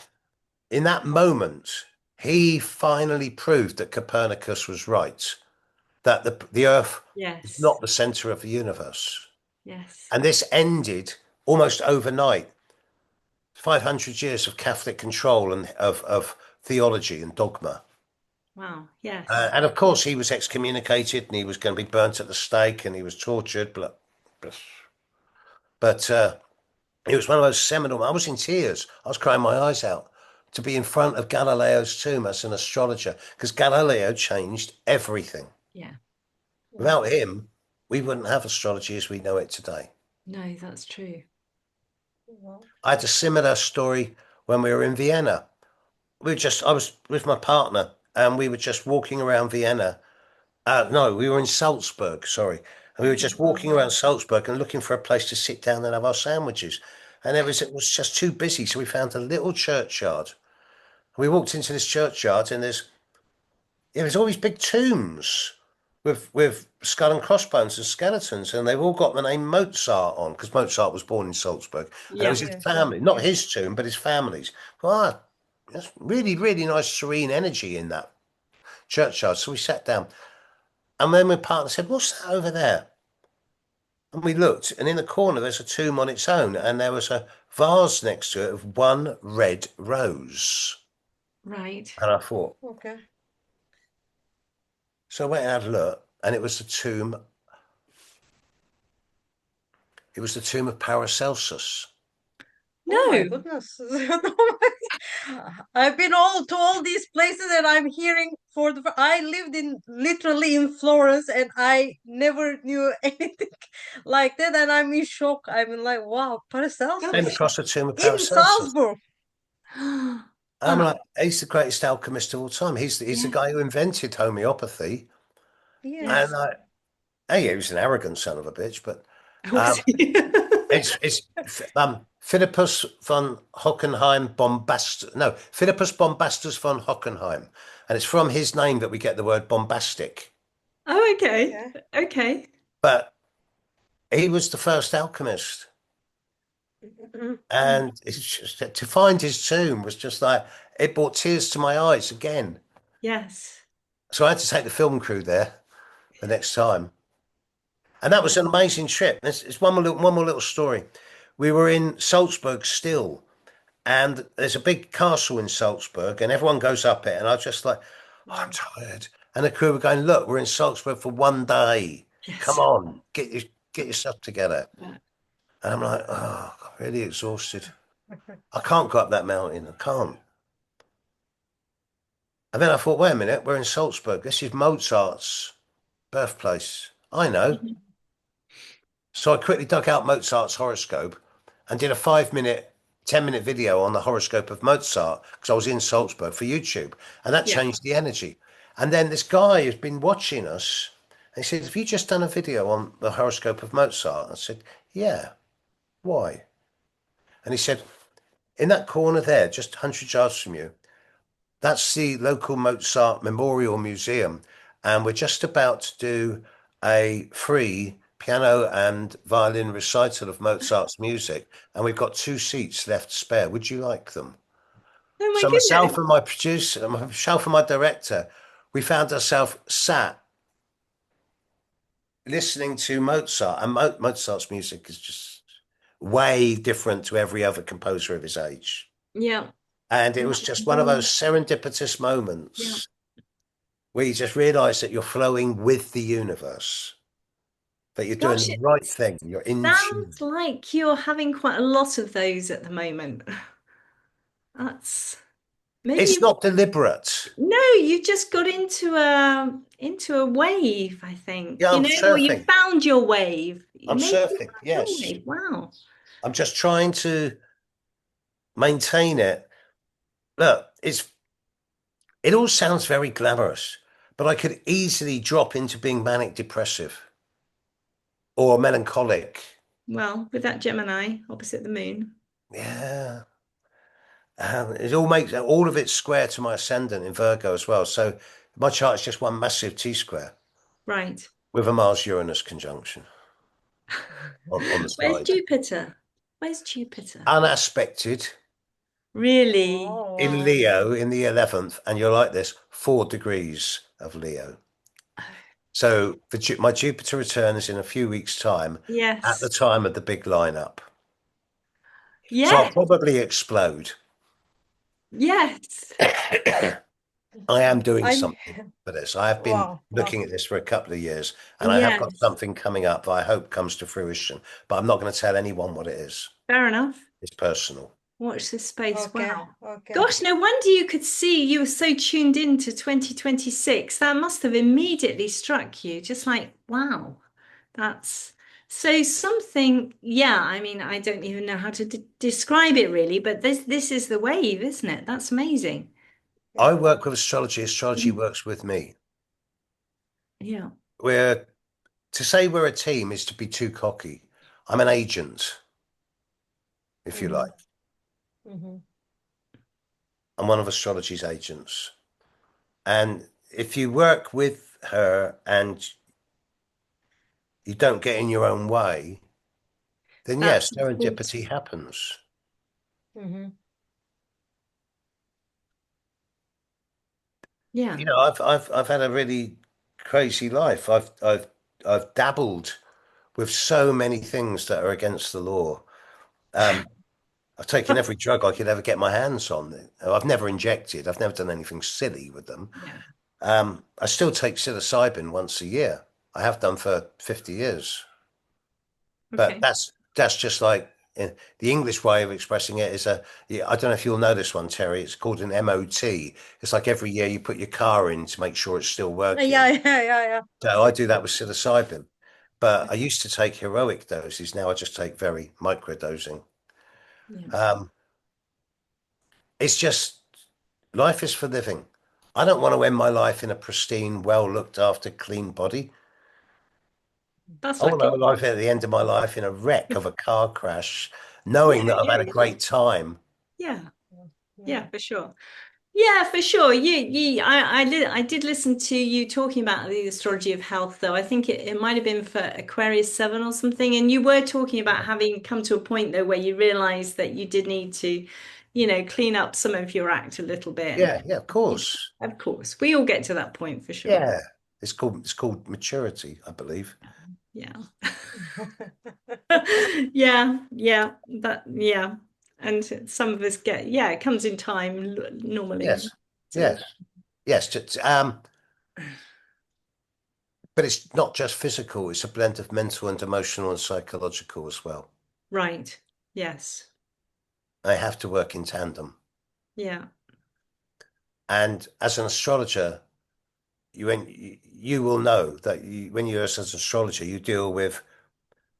in that moment, he finally proved that Copernicus was right, that the Earth is Yes. not the center of the universe. Yes. And this ended almost overnight 500 years of Catholic control and of theology and dogma. Wow. Yes. And of course, he was excommunicated and he was going to be burnt at the stake and he was tortured. But it was one of those seminal. I was in tears. I was crying my eyes out to be in front of Galileo's tomb as an astrologer because Galileo changed everything. Yeah. Wow. Without him, we wouldn't have astrology as we know it today. No, that's true. Wow. I had a similar story when we were in Vienna. I was with my partner and we were just walking around Vienna. No, we were in Salzburg, sorry. And we were just walking Oh, around Salzburg and looking for a place to sit down and have our sandwiches. And it was just too busy. So we found a little churchyard. We walked into this churchyard and there's all these big tombs with skull and crossbones and skeletons, and they've all got the name Mozart on because Mozart was born in Salzburg, and it Yeah. was his yes, family, not yes. his tomb, but his family's. Well, that's really, really nice, serene energy in that churchyard. So we sat down, and then my partner said, "What's that over there?" And we looked, and in the corner there's a tomb on its own, and there was a vase next to it of one red rose. Right. And I thought, Okay. so I went and had a look, and it was the tomb. It was the tomb of Paracelsus. Oh my No. goodness. I've been all to all these places and I'm hearing for the I lived in literally in Florence and I never knew anything like that and I'm in shock. I'm like, wow, Came Paracelsus Gosh. across the tomb of in Paracelsus. Salzburg. I'm Wow. like, he's the greatest alchemist of all time. He's the Yeah. guy who invented homeopathy. And Yes. Yes. hey, he was an arrogant son of a bitch, but Was um, he? it's Philippus von Hockenheim Bombast. No, Philippus Bombastus von Hockenheim, and it's from his name that we get the word bombastic. Oh, okay. Okay. Okay. But he was the first alchemist, Mm. and it's just, to find his tomb was just like it brought tears to my eyes again. Yes. So I had to take the film crew there the next time. And that was Wow. an amazing trip. It's one more little story. We were in Salzburg still, and there's a big castle in Salzburg, and everyone goes up it. And I was just like, oh, I'm Wow. tired. And the crew were going, look, we're in Salzburg for one day. Come Yes. on, get yourself together. Yeah. And I'm like, oh, I'm really exhausted. I can't go up that mountain. I can't. And then I thought, wait a minute, we're in Salzburg. This is Mozart's birthplace. I know. Mhm. So I quickly dug out Mozart's horoscope and did a 5 minute, 10-minute video on the horoscope of Mozart because I was in Salzburg for YouTube. And that Yeah. changed the energy. And then this guy who's been watching us, and he said, have you just done a video on the horoscope of Mozart? I said, yeah. Why? And he said, in that corner there, just 100 yards from you, that's the local Mozart Memorial Museum. And we're just about to do a free piano and violin recital of Mozart's music. And we've got 2 seats left spare. Would you like them? Oh my So goodness. myself and my producer, myself and my director, we found ourselves sat listening to Mozart. And Mozart's music is just way different to every other composer of his age. Yeah. And it was That's just one of those brilliant. serendipitous Yeah. moments where you just realize that you're flowing with the universe, that you're doing Gosh, the it right thing, you're in tune. sounds like you're having quite a lot of those at the moment. That's maybe It's not deliberate. no, you just got into a wave, I think, Yeah, you I'm know, or you surfing. found your wave. I'm Maybe you surfing. found your Yes. wave. Wow. I'm just trying to maintain it. Look, it all sounds very glamorous, but I could easily drop into being manic depressive or melancholic. Well, with that Gemini opposite the moon. Yeah. It all makes all of it square to my ascendant in Virgo as well. So my chart is just one massive T square Right. with a Mars Uranus conjunction on the Where's side. Jupiter? Where's Jupiter? Unaspected Really? Oh, in wow. Leo in the 11th, and you're like this 4 degrees of Leo. So my Jupiter returns in a few weeks' time at the Yes. time of the big lineup. So I'll Yes. probably explode. Yes. I am doing I'm something for this. I have been wow, wow. looking at this for a couple of years, and I have got Yes. something coming up that I hope comes to fruition. But I'm not going to tell anyone what it is. Fair enough. It's personal. Watch this space. Okay, Wow. okay. Gosh, no wonder you could see you were so tuned in to 2026. That must have immediately struck you. Just like, wow, that's so something. Yeah, I mean, I don't even know how to describe it really, but this is the wave, isn't it? That's amazing. I Yeah. work with astrology. Astrology Mm. works with me. Yeah. We're To say we're a team is to be too cocky. I'm an agent, if you Mm-hmm. like. Mm-hmm. I'm one of astrology's agents. And if you work with her and you don't get in your own way, then yes, That's important. serendipity happens. Mm-hmm. Yeah. You know, I've had a really crazy life. I've dabbled with so many things that are against the law. Um, I've taken every drug I could ever get my hands on. I've never injected. I've never done anything silly with them. Yeah. I still take psilocybin once a year. I have done for 50 years. But Okay. that's just like the English way of expressing it is yeah, I don't know if you'll know this one, Terry. It's called an MOT. It's like every year you put your car in to make sure it's still Yeah, working. yeah, yeah, So I do that with psilocybin. But I used to take heroic doses. Now I just take very micro dosing. Yeah. Um, it's just life is for living. I don't want to end my life in a pristine, well looked after, clean body. That's I want to lucky. have a life at the end of my life in a wreck of a car crash, Yeah. knowing that I've Yeah. had a great time. Yeah. yeah, yeah. Yeah, for sure. Yeah, for sure. I did listen to you talking about the astrology of health, though. I think it might have been for Aquarius 7 or something. And you were talking about having come to a point, though, where you realized that you did need to, clean up some of your act a little bit. Yeah, yeah, of You course. of course, we all get to that point for sure. Yeah. It's called maturity, I believe. Yeah. Yeah, yeah. And some of us yeah, it comes in time normally. Yes. So, Yes. Yes. But it's not just physical, it's a blend of mental and emotional and psychological as well. right. Yes. They have to work in tandem. Yeah. And as an astrologer, you will know that when you're as an astrologer, you deal with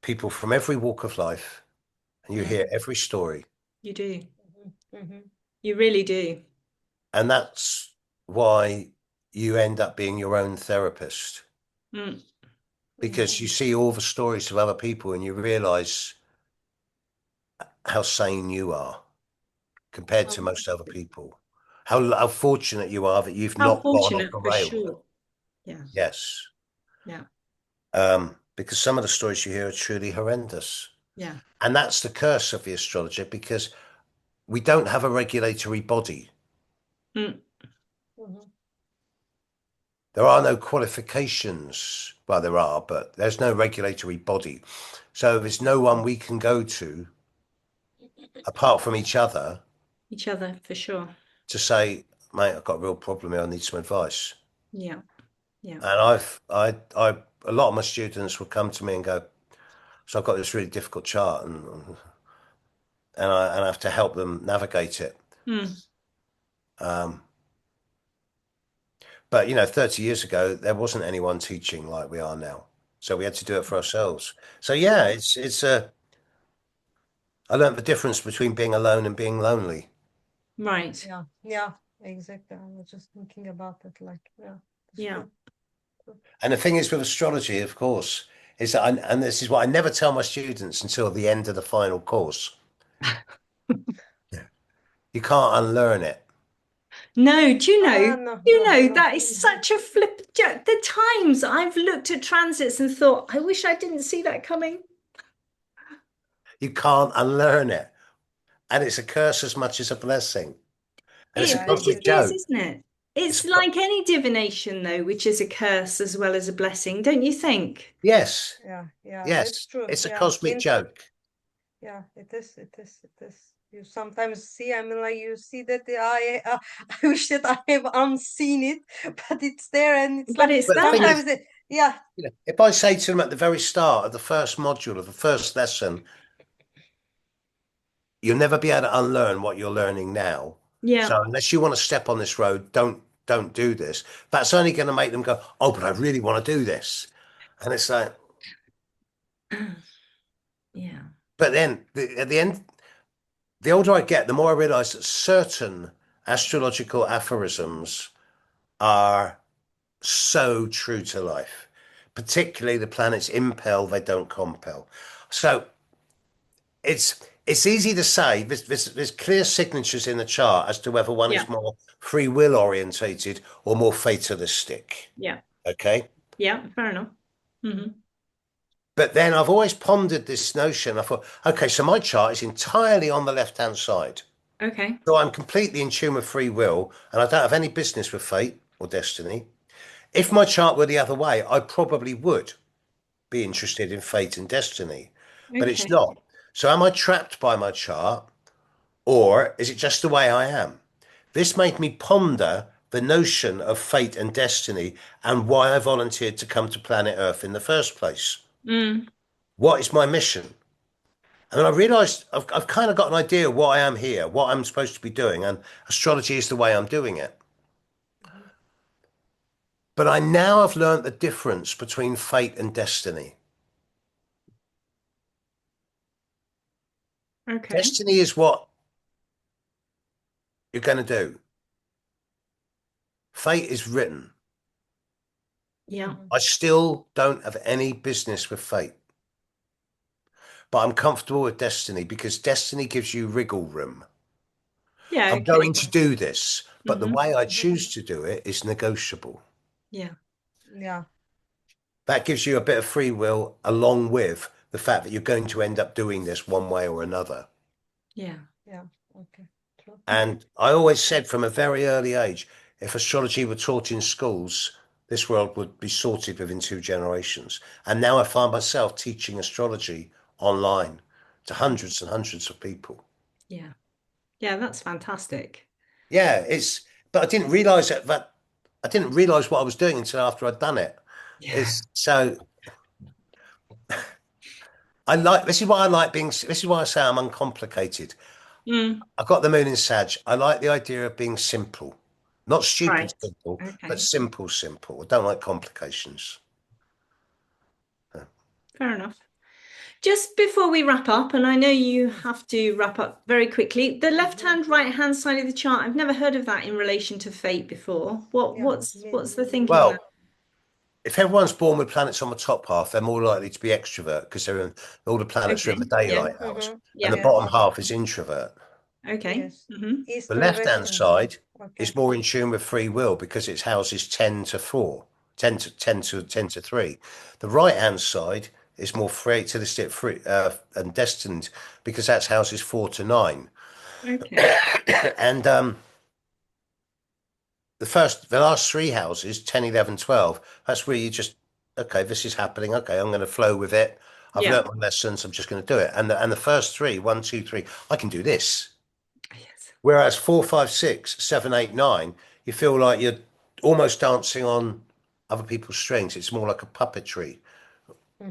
people from every walk of life and you Yeah, hear every story. you do. Mm-hmm. You really do. And that's why you end up being your own therapist Mm, because you see all the stories of other people and you realize how sane you are compared to most other people. How fortunate you are that you've how not gone off fortunate the for rails. sure. Yeah. Yes. Yeah. Because some of the stories you hear are truly horrendous. Yeah. And that's the curse of the astrologer because we don't have a regulatory body. Mm, Mm-hmm. There are no qualifications. Well, there are, but there's no regulatory body. So there's no one we can go to apart from each other each other for sure. to say, mate, I've got a real problem here. I need some advice. Yeah. Yeah. And a lot of my students will come to me and go, so I've got this really difficult chart and I have to help them navigate it. Mm, Um, but 30 years ago, there wasn't anyone teaching like we are now. So we had to do it for ourselves. So yeah, I learned the difference between being alone and being lonely. right. Yeah, yeah, exactly. I was just thinking about it, like, yeah, it's Yeah. true. True. And the thing is with astrology, of course, is that, and this is what I never tell my students until the end of the final course. You can't unlearn it. No, do you know? No, You no, know, no. that is such a flip. The times I've looked at transits and thought, I wish I didn't see that coming. You can't unlearn it. And it's a curse as much as a blessing. And it's a Yeah, cosmic It is, joke. isn't it? It's It's like any divination, though, which is a curse as well as a blessing, don't you think? yes, yeah, yeah, it's yes. true. It's a Yeah, cosmic joke. yeah, it is, it is, it is. You sometimes see, I mean, like you see that I wish that I have unseen it, but it's there, and it's But like it's But the thing there. is, sometimes, yeah, if I say to them at the very start of the first module of the first lesson, you'll never be able to unlearn what you're learning now. Yeah. So unless you want to step on this road, don't do this. That's only going to make them go, oh, but I really want to do this. And it's like, Yeah. but then at the end, the older I get, the more I realize that certain astrological aphorisms are so true to life, particularly the planets impel, they don't compel. So it's easy to say there's clear signatures in the chart as to whether one Yeah. is more free will orientated or more fatalistic. Yeah. Okay. Yeah. Fair enough. Hmm. But then I've always pondered this notion. I thought, okay, so my chart is entirely on the left hand side. Okay. So I'm completely in tune with free will and I don't have any business with fate or destiny. If my chart were the other way, I probably would be interested in fate and destiny, but it's Okay. not. So am I trapped by my chart or is it just the way I am? This made me ponder the notion of fate and destiny and why I volunteered to come to planet Earth in the first place. Mm. What is my mission? And I realized I've kind of got an idea why I am here, what I'm supposed to be doing, and astrology is the way I'm doing it. Mhm. But I now have learned the difference between fate and destiny. Okay. Destiny is what you're going to do. Fate is written. Yeah. Mhm. I still don't have any business with fate, but I'm comfortable with destiny because destiny gives you wriggle room. Yeah. I'm Okay. going to do this, but the Hmm. way I Mhm. choose to do it is negotiable. Yeah. Yeah. That gives you a bit of free will along with the fact that you're going to end up doing this one way or another. Yeah. Yeah. Okay. True. And I always said from a very early age, if astrology were taught in schools, this world would be sorted within 2 generations. And now I find myself teaching astrology online to hundreds and hundreds of people. Yeah. Yeah. That's fantastic. Yeah, but I didn't realize that I didn't realize what I was doing until after I'd done it. Yeah. It's so this is why I like this is why I say I'm uncomplicated. Mm. I've got the moon in Sag. I like the idea of being simple, not stupid Right. simple, but Okay. simple simple. I don't like complications. Fair enough. Just before we wrap up, and I know you have to wrap up very quickly, the left Mhm. hand, right hand side of the chart, I've never heard of that in relation to fate before. Yeah. What's the thinking there? Well, if everyone's born with planets on the top half, they're more likely to be extrovert because all the planets are in Okay. the Yeah. daylight house, Mhm. and the Yeah. bottom Yes. half is introvert. Okay. Yes. Hmm. The Eastern, left-hand Western. side Okay. is more in tune with free will because it houses 10 to 4, 10 to 3. The right-hand side is more fatalistic and destined because that's houses 4 to 9. Okay. And the last three houses, 10, 11, 12, that's where you just, okay, this is happening. Okay, I'm going to flow with it. I've Yeah. learnt my lessons. I'm just going to do it. And the first three, 1, 2, 3, I can do this. Yes. Whereas 4, 5, 6, 7, 8, 9, you feel like you're almost dancing on other people's strings. It's more like a puppetry.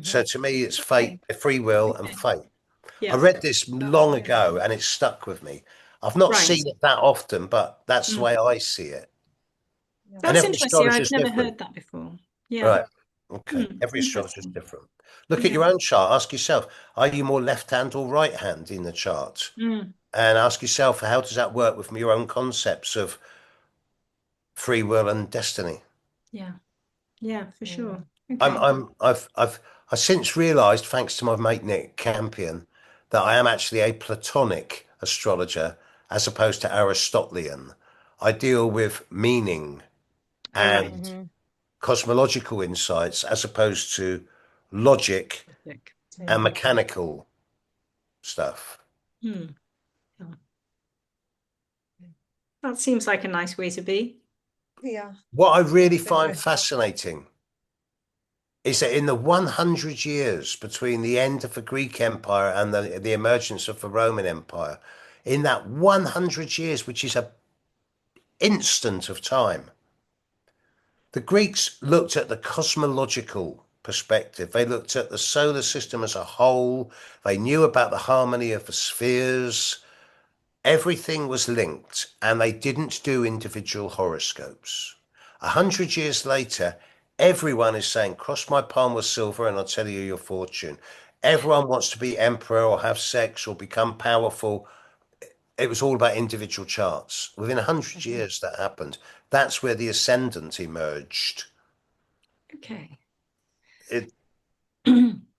So Mhm. to me, it's Okay. fate, free will, and Okay. fate. I Yeah. read this Yeah. long Yeah. ago and it's stuck with me. I've not Right. seen it that often, but that's the Mm. way I see it. Yeah. And That's every interesting. astrologer I've is never different. heard that before. Yeah. Right. Okay. Mm. Every astrologer is Interesting. different. Look at Yeah. your own chart. Ask yourself, are you more left hand or right hand in the chart? Mm. And ask yourself, how does that work with your own concepts of free will and destiny? Yeah. Yeah, for Mm. sure. Okay. I've since realised, thanks to my mate Nick Campion, that I am actually a Platonic astrologer as opposed to Aristotelian. I deal with meaning All right. and Mhm. cosmological insights as opposed to logic Fantastic. and Yeah. mechanical stuff. Hmm. Yeah. That seems like a nice way to be. Yeah. What I really find Agree. fascinating is that in the 100 years between the end of the Greek Empire and the emergence of the Roman Empire, in that 100 years, which is an instant of time, the Greeks looked at the cosmological perspective. They looked at the solar system as a whole. They knew about the harmony of the spheres. Everything was linked, and they didn't do individual horoscopes. 100 years later, everyone is saying, cross my palm with silver and I'll tell you your fortune. Everyone wants to be emperor or have sex or become powerful. it was all about individual charts. Within 100 years that happened. That's where the ascendant emerged. Okay. It,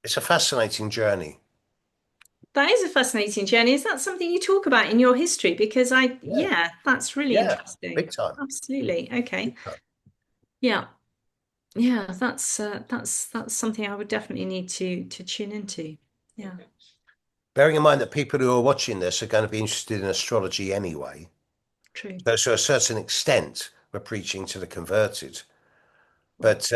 it's a fascinating journey. That is a fascinating journey. Is that something you talk about in your history? Because Yeah, yeah, that's really yeah, interesting. big time. Absolutely. Okay. Big time. Yeah. Yeah, that's something I would definitely need to tune into. Yeah, Bearing in mind that people who are watching this are going to be interested in astrology anyway. true. So, to a certain extent, we're preaching to the converted. But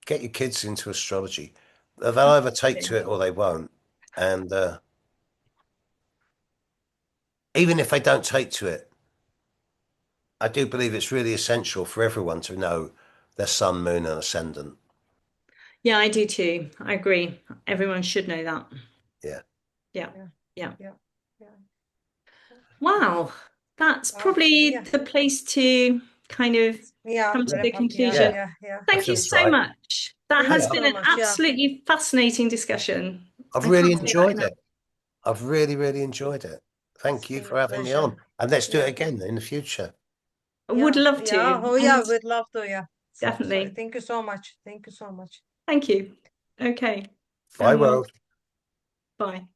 get your kids into astrology. They'll either take to Absolutely. it or they won't. And even if they don't take to it, I do believe it's really essential for everyone to know their sun, moon, and ascendant. Yeah, I do too. I agree. Everyone should know that. Yeah. Yeah. Yeah, Yeah. yeah, yeah. Wow. That's probably Yeah, the place to kind of yeah. come to Yeah. the Wrap up. Yeah, Yeah. conclusion. yeah, yeah. That Thank you feels so right. much. That Thank you has Hey, been so an much. Yeah, absolutely fascinating discussion. I've I really can't say that enjoyed enough. it. I've really, really enjoyed it. it's Thank you been for a having me pleasure. on. And let's do it Yeah, again in the future. Would yeah, love yeah. to. Oh, yeah. And We'd love to. Yeah. So definitely. thank you so much. Thank you so much. Thank you. Okay. Bye, And we'll world. bye.